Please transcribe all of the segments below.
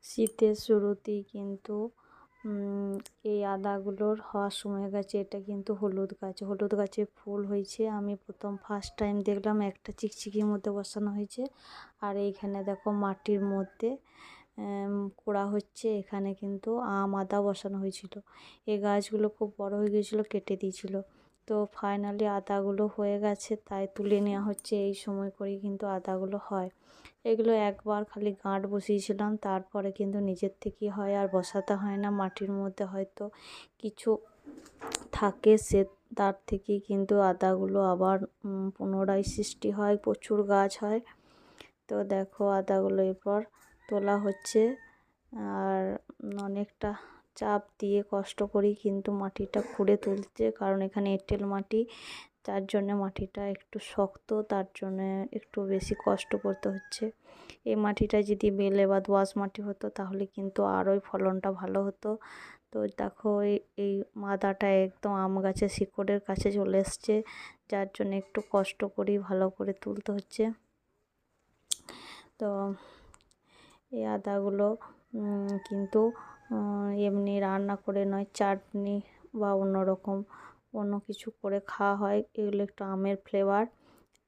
শীতের শুরুতেই কিন্তু এই আদাগুলোর হওয়ার সময় গেছে। এটা কিন্তু হলুদ গাছ, হলুদ গাছে ফুল হয়েছে। আমি ফার্স্ট টাইম দেখলাম একটা চিকচিকির মধ্যে বসানো হয়েছে। আর এইখানে দেখো মাটির মধ্যে কোড়া হচ্ছে। এখানে কিন্তু আদা বসানো হয়েছিল। এই গাছগুলো খুব বড় হয়ে গিয়েছিলো, কেটে দিয়েছিল। তো ফাইনালি আদাগুলো হয়ে গেছে, তাই তুলে নেওয়া হচ্ছে। এই সময় করেই কিন্তু আদাগুলো হয়। এগুলো একবার খালি গাঁট বসিয়েছিলাম, তারপরে কিন্তু নিজের থেকেই হয়, আর বসাতে হয় না। মাটির মধ্যে হয়তো কিছু থাকে, তার থেকেই কিন্তু আদাগুলো আবার পুনরায় সৃষ্টি হয়, প্রচুর গাছ হয়। তো দেখো আদাগুলো এরপর তোলা হচ্ছে, আর অনেকটা চাপ দিয়ে কষ্ট করেই কিন্তু মাটিটা খুঁড়ে তুলছে, কারণ এখানে এঁটেল মাটি, তার জন্য মাটিটা একটু শক্ত, তার জন্য একটু বেশি কষ্ট করতে হচ্ছে। এই মাটিটা যদি বেলে বা দোআঁশ মাটি হতো তাহলে কিন্তু আরোই ফলনটা ভালো হতো। তো দেখো এই আদাটা একদম আম গাছের শিকড়ের কাছে চলে এসছে, যার জন্য একটু কষ্ট করেই ভালো করে তুলতে হচ্ছে। তো এই আদাগুলো কিন্তু এমনি রান্না করে নয়, চাটনি বা অন্য কিছু করে খাওয়া হয়। এগুলো একটু আমের ফ্লেভার।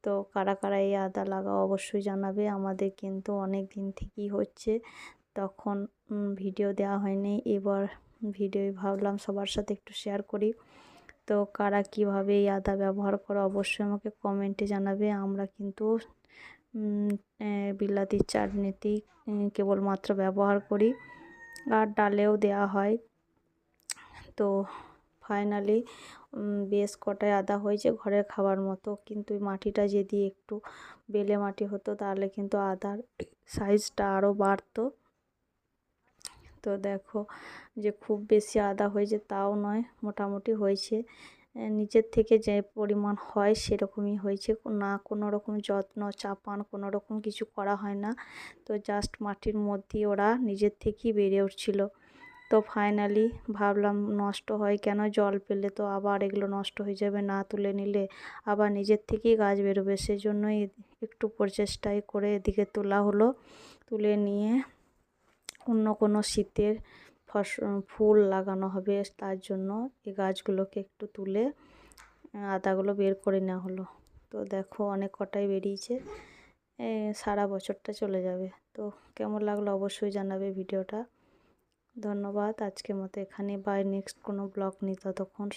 তো কারা কারা এই আদা লাগাও অবশ্যই জানাবে। আমাদের কিন্তু অনেক দিন থেকেই হচ্ছে, তখন ভিডিও দেওয়া হয়নি। এবার ভিডিও ভাবলাম সবার সাথে একটু শেয়ার করি। তো কারা কীভাবে এই আদা ব্যবহার করো অবশ্যই আমাকে কমেন্টে জানাবে। আমরা কিন্তু বিলাতির চাটনিতেই কেবলমাত্র ব্যবহার করি, আর ডালেও দেওয়া হয়। তো ফাইনালি বেশ কটাই আদা হয়েছে ঘরের খাবার মতো, কিন্তু এই মাটিটা যদি একটু বেলে মাটি হতো তাহলে কিন্তু আদার সাইজটা আরও বাড়তো। তো দেখো যে খুব বেশি আদা হয়েছে তাও নয়, মোটামুটি হয়েছে। নিচের থেকে যে পরিমাণ হয় সেরকমই হয়েছে, না কোনো রকম যত্ন চাপান কোনো রকম কিছু করা হয় না। তো জাস্ট মাটির মধ্যেই ওরা নিজের থেকেই বেড়ে উঠছিল। তো ফাইনালি ভাবলাম নষ্ট হয় কেন, জল পেলে তো আবার এগুলো নষ্ট হয়ে যাবে, না তুলে নিলে আবার নিজের থেকেই গাছ বেরোবে। সেই জন্যই একটু প্রচেষ্টায় করে এদিকে তোলা হলো। তুলে নিয়ে অন্য কোনো শীতের ফুল লাগানো হবে, তার জন্য এই গাছগুলোকে একটু তুলে আদাগুলো বের করে নেওয়া হলো। তো দেখো অনেক কটাই বেরিয়েছে, সারা বছরটা চলে যাবে। তো কেমন লাগলো অবশ্যই জানাবে ভিডিওটা। ধন্যবাদ। আজকের মতো এখানে, বাই। নেক্সট কোনো ব্লগ নিয়ে ততক্ষণ